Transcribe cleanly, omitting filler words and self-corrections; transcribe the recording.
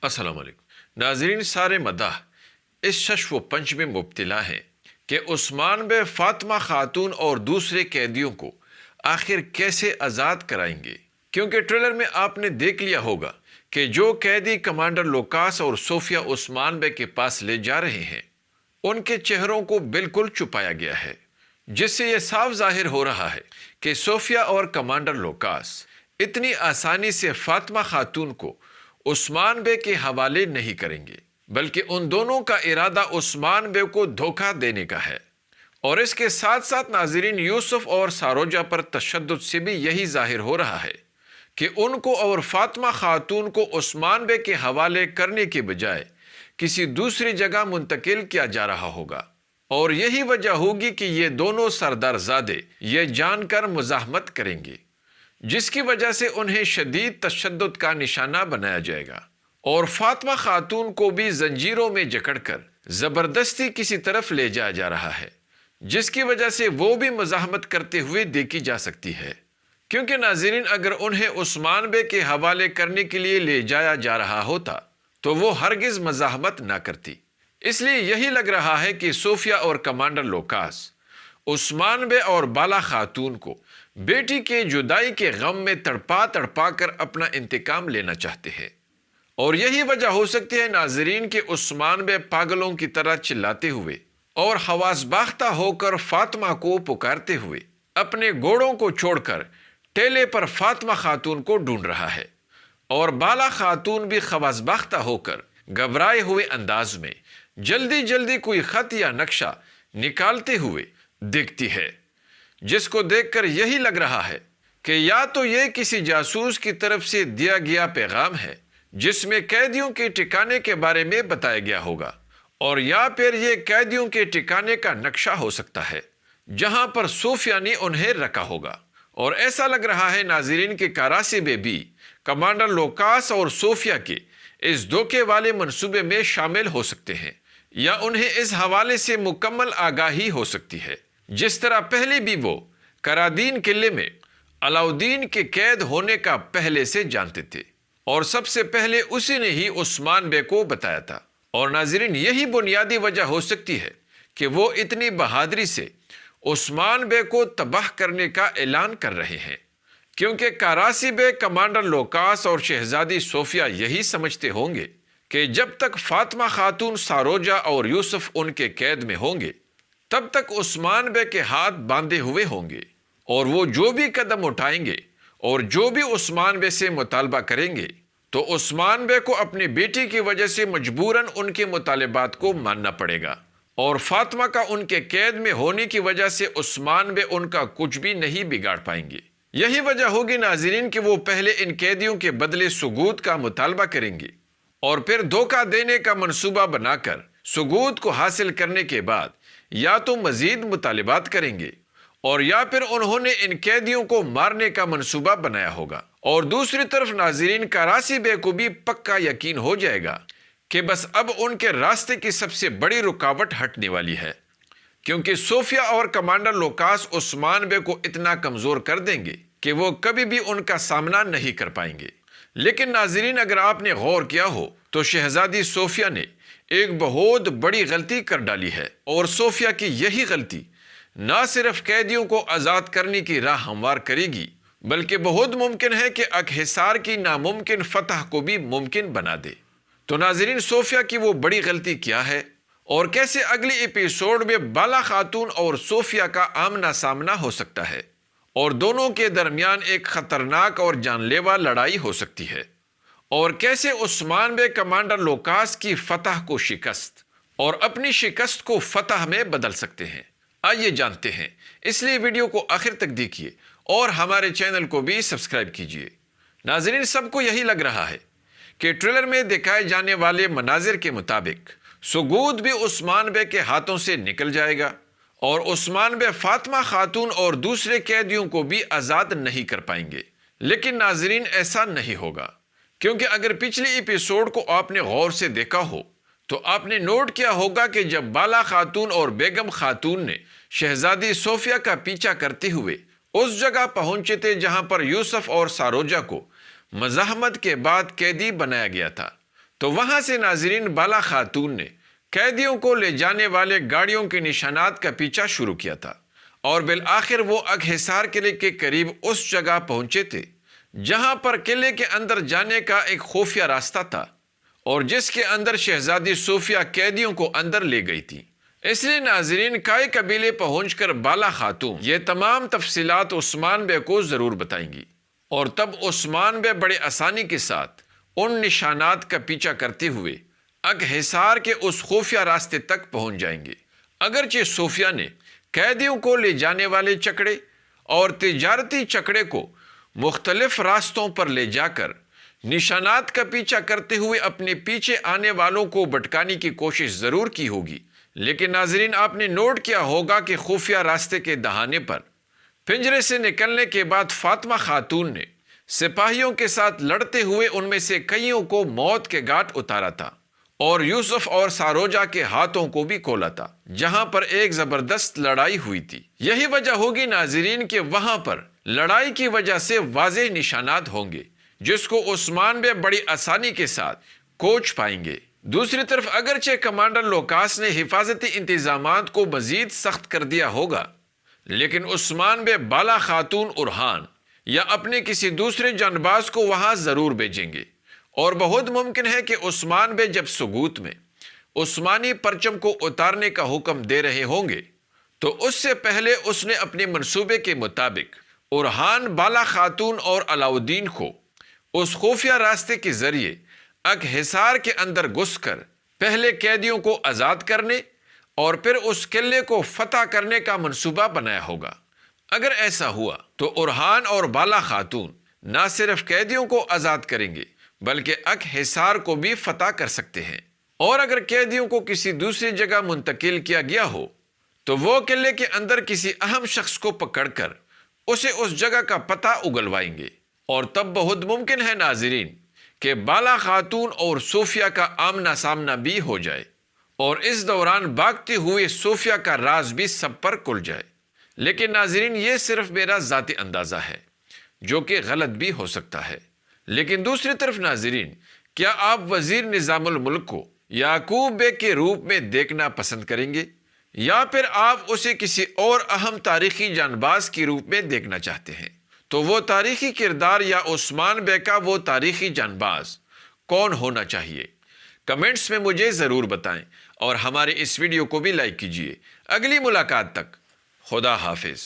السلام علیکم ناظرین، سارے مداح اس شش و پنج میں مبتلا ہیں کہ عثمان بے فاطمہ خاتون اور دوسرے قیدیوں کو آخر کیسے آزاد کرائیں گے، کیونکہ ٹریلر میں آپ نے دیکھ لیا ہوگا کہ جو قیدی کمانڈر لوکاس اور صوفیہ عثمان بے کے پاس لے جا رہے ہیں ان کے چہروں کو بالکل چھپایا گیا ہے، جس سے یہ صاف ظاہر ہو رہا ہے کہ صوفیہ اور کمانڈر لوکاس اتنی آسانی سے فاطمہ خاتون کو عثمان بے کے حوالے نہیں کریں گے، بلکہ ان دونوں کا ارادہ عثمان بے کو دھوکہ دینے کا ہے۔ اور اس کے ساتھ ساتھ ناظرین، یوسف اور ساروجہ پر تشدد سے بھی یہی ظاہر ہو رہا ہے کہ ان کو اور فاطمہ خاتون کو عثمان بے کے حوالے کرنے کے بجائے کسی دوسری جگہ منتقل کیا جا رہا ہوگا، اور یہی وجہ ہوگی کہ یہ دونوں سردار زادے یہ جان کر مزاحمت کریں گے، جس کی وجہ سے انہیں شدید تشدد کا نشانہ بنایا جائے گا، اور فاطمہ خاتون کو بھی زنجیروں میں جکڑ کر زبردستی کسی طرف لے جایا جا رہا ہے، جس کی وجہ سے وہ بھی مزاحمت کرتے ہوئے دیکھی جا سکتی ہے، کیونکہ ناظرین اگر انہیں عثمان بے کے حوالے کرنے کے لیے لے جایا جا رہا ہوتا تو وہ ہرگز مزاحمت نہ کرتی۔ اس لیے یہی لگ رہا ہے کہ صوفیہ اور کمانڈر لوکاس عثمان بے اور بالا خاتون کو بیٹی کے جدائی کے غم میں تڑپا تڑپا کر اپنا انتقام لینا چاہتے ہیں، اور یہی وجہ ہو سکتی ہے ناظرین کہ عثمان بے پاگلوں کی طرح چلاتے ہوئے اور حواس باختہ ہو کر فاطمہ کو پکارتے ہوئے اپنے گھوڑوں کو چھوڑ کر ٹیلے پر فاطمہ خاتون کو ڈھونڈ رہا ہے، اور بالا خاتون بھی حواس باختہ ہو کر گھبرائے ہوئے انداز میں جلدی جلدی کوئی خط یا نقشہ نکالتے ہوئے دیکھتی ہے، جس کو دیکھ کر یہی لگ رہا ہے کہ یا تو یہ کسی جاسوس کی طرف سے دیا گیا پیغام ہے جس میں قیدیوں کے ٹھکانے کے بارے میں بتایا گیا ہوگا، اور یا پھر یہ قیدیوں کے ٹھکانے کا نقشہ ہو سکتا ہے جہاں پر صوفیہ نے انہیں رکھا ہوگا۔ اور ایسا لگ رہا ہے ناظرین کہ کراسی بے بھی کمانڈر لوکاس اور صوفیہ کے اس دھوکے والے منصوبے میں شامل ہو سکتے ہیں، یا انہیں اس حوالے سے مکمل آگاہی ہو سکتی ہے، جس طرح پہلے بھی وہ کرادین قلعے میں علاؤدین کے قید ہونے کا پہلے سے جانتے تھے، اور سب سے پہلے اسی نے ہی عثمان بے کو بتایا تھا۔ اور ناظرین یہی بنیادی وجہ ہو سکتی ہے کہ وہ اتنی بہادری سے عثمان بے کو تباہ کرنے کا اعلان کر رہے ہیں، کیونکہ کراسی بے کمانڈر لوکاس اور شہزادی صوفیہ یہی سمجھتے ہوں گے کہ جب تک فاطمہ خاتون، ساروجہ اور یوسف ان کے قید میں ہوں گے تب تک عثمان بے کے ہاتھ باندھے ہوئے ہوں گے، اور وہ جو بھی قدم اٹھائیں گے اور جو بھی عثمان بے سے مطالبہ کریں گے تو عثمان بے کو اپنی بیٹی کی وجہ سے مجبوراً ان کے مطالبات کو ماننا پڑے گا، اور فاطمہ کا ان کے قید میں ہونے کی وجہ سے عثمان بے ان کا کچھ بھی نہیں بگاڑ پائیں گے۔ یہی وجہ ہوگی ناظرین کہ وہ پہلے ان قیدیوں کے بدلے ثبوت کا مطالبہ کریں گے، اور پھر دھوکہ دینے کا منصوبہ بنا کر ثبوت کو حاصل کرنے کے بعد یا تو مزید مطالبات کریں گے، اور یا پھر انہوں نے ان قیدیوں کو مارنے کا منصوبہ بنایا ہوگا۔ اور دوسری طرف ناظرین کراسی بے کو بھی پکا یقین ہو جائے گا کہ بس اب ان کے راستے کی سب سے بڑی رکاوٹ ہٹنے والی ہے، کیونکہ صوفیہ اور کمانڈر لوکاس عثمان بے کو اتنا کمزور کر دیں گے کہ وہ کبھی بھی ان کا سامنا نہیں کر پائیں گے۔ لیکن ناظرین اگر آپ نے غور کیا ہو تو شہزادی صوفیہ نے ایک بہت بڑی غلطی کر ڈالی ہے، اور صوفیہ کی یہی غلطی نہ صرف قیدیوں کو آزاد کرنے کی راہ ہموار کرے گی بلکہ بہت ممکن ہے کہ انحصار کی ناممکن فتح کو بھی ممکن بنا دے۔ تو ناظرین صوفیہ کی وہ بڑی غلطی کیا ہے، اور کیسے اگلی ایپیسوڈ میں بالا خاتون اور صوفیہ کا آمنا سامنا ہو سکتا ہے، اور دونوں کے درمیان ایک خطرناک اور جان لیوا لڑائی ہو سکتی ہے، اور کیسے عثمان بے کمانڈر لوکاس کی فتح کو شکست اور اپنی شکست کو فتح میں بدل سکتے ہیں۔ آئیے جانتے ہیں، اس لیے ویڈیو کو آخر تک دیکھیے اور ہمارے چینل کو بھی سبسکرائب کیجیے۔ ناظرین سب کو یہی لگ رہا ہے کہ ٹریلر میں دکھائے جانے والے مناظر کے مطابق ثبوت بھی عثمان بے کے ہاتھوں سے نکل جائے گا، اور عثمان بے فاطمہ خاتون اور دوسرے قیدیوں کو بھی آزاد نہیں کر پائیں گے۔ لیکن ناظرین ایسا نہیں ہوگا، کیونکہ اگر پچھلی ایپیسوڈ کو آپ نے غور سے دیکھا ہو تو آپ نے نوٹ کیا ہوگا کہ جب بالا خاتون اور بیگم خاتون نے شہزادی صوفیہ کا پیچھا کرتے ہوئے اس جگہ پہنچے تھے جہاں پر یوسف اور ساروجہ کو مزاحمت کے بعد قیدی بنایا گیا تھا، تو وہاں سے ناظرین بالا خاتون نے قیدیوں کو لے جانے والے گاڑیوں کے نشانات کا پیچھا شروع کیا تھا، اور بالآخر وہ اگ حصار قلعے کے قریب اس جگہ پہنچے تھے جہاں پر قلعے کے اندر جانے کا ایک خفیہ راستہ تھا، اور جس کے اندر شہزادی صوفیہ قیدیوں کو اندر لے گئی تھی۔ اس لیے ناظرین کائی قبیلے پہنچ کر بالا خاتون یہ تمام تفصیلات عثمان بے کو ضرور بتائیں گی، اور تب عثمان بے بڑے آسانی کے ساتھ ان نشانات کا پیچھا کرتے ہوئے اگ حصار کے اس خفیہ راستے تک پہنچ جائیں گے۔ اگرچہ صوفیہ نے قیدیوں کو لے جانے والے چکڑے اور تجارتی چکڑے کو مختلف راستوں پر لے جا کر نشانات کا پیچھا کرتے ہوئے اپنے پیچھے آنے والوں کو بھٹکانے کی کوشش ضرور کی ہوگی، لیکن ناظرین آپ نے نوٹ کیا ہوگا کہ خفیہ راستے کے دہانے پر پنجرے سے نکلنے کے بعد فاطمہ خاتون نے سپاہیوں کے ساتھ لڑتے ہوئے ان میں سے کئیوں کو موت کے گھاٹ اتارا تھا، اور یوسف اور ساروجہ کے ہاتھوں کو بھی کھولا تھا، جہاں پر ایک زبردست لڑائی ہوئی تھی۔ یہی وجہ ہوگی ناظرین کہ وہاں پر لڑائی کی وجہ سے واضح نشانات ہوں گے جس کو عثمان بے بڑی آسانی کے ساتھ کوچ پائیں گے۔ دوسری طرف اگرچہ کمانڈر لوکاس نے حفاظتی انتظامات کو مزید سخت کر دیا ہوگا، لیکن عثمان بے بالا خاتون اورحان یا اپنے کسی دوسرے جانباز کو وہاں ضرور بھیجیں گے، اور بہت ممکن ہے کہ عثمان بے جب سگوت میں عثمانی پرچم کو اتارنے کا حکم دے رہے ہوں گے تو اس سے پہلے اس نے اپنے منصوبے کے مطابق اورحان، بالا خاتون اور علاؤالدین کو اس خفیہ راستے کے ذریعے اگ حصار کے اندر گھس کر پہلے قیدیوں کو آزاد کرنے اور پھر اس قلعے کو فتح کرنے کا منصوبہ بنایا ہوگا۔ اگر ایسا ہوا تو اورحان اور بالا خاتون نہ صرف قیدیوں کو آزاد کریں گے بلکہ اگ حصار کو بھی فتح کر سکتے ہیں، اور اگر قیدیوں کو کسی دوسری جگہ منتقل کیا گیا ہو تو وہ قلعے کے اندر کسی اہم شخص کو پکڑ کر اسے اس جگہ کا پتہ اگلوائیں گے، اور تب بہت ممکن ہے ناظرین کہ بالا خاتون اور صوفیہ کا آمنا سامنا بھی ہو جائے، اور اس دوران بھاگتے ہوئے صوفیہ کا راز بھی سب پر کھل جائے۔ لیکن ناظرین یہ صرف میرا ذاتی اندازہ ہے جو کہ غلط بھی ہو سکتا ہے، لیکن دوسری طرف ناظرین کیا آپ وزیر نظام الملک کو یعقوب بے کے روپ میں دیکھنا پسند کریں گے، یا پھر آپ اسے کسی اور اہم تاریخی جانباز کے روپ میں دیکھنا چاہتے ہیں؟ تو وہ تاریخی کردار یا عثمان بے کا وہ تاریخی جانباز کون ہونا چاہیے؟ کمنٹس میں مجھے ضرور بتائیں، اور ہمارے اس ویڈیو کو بھی لائک کیجیے۔ اگلی ملاقات تک خدا حافظ۔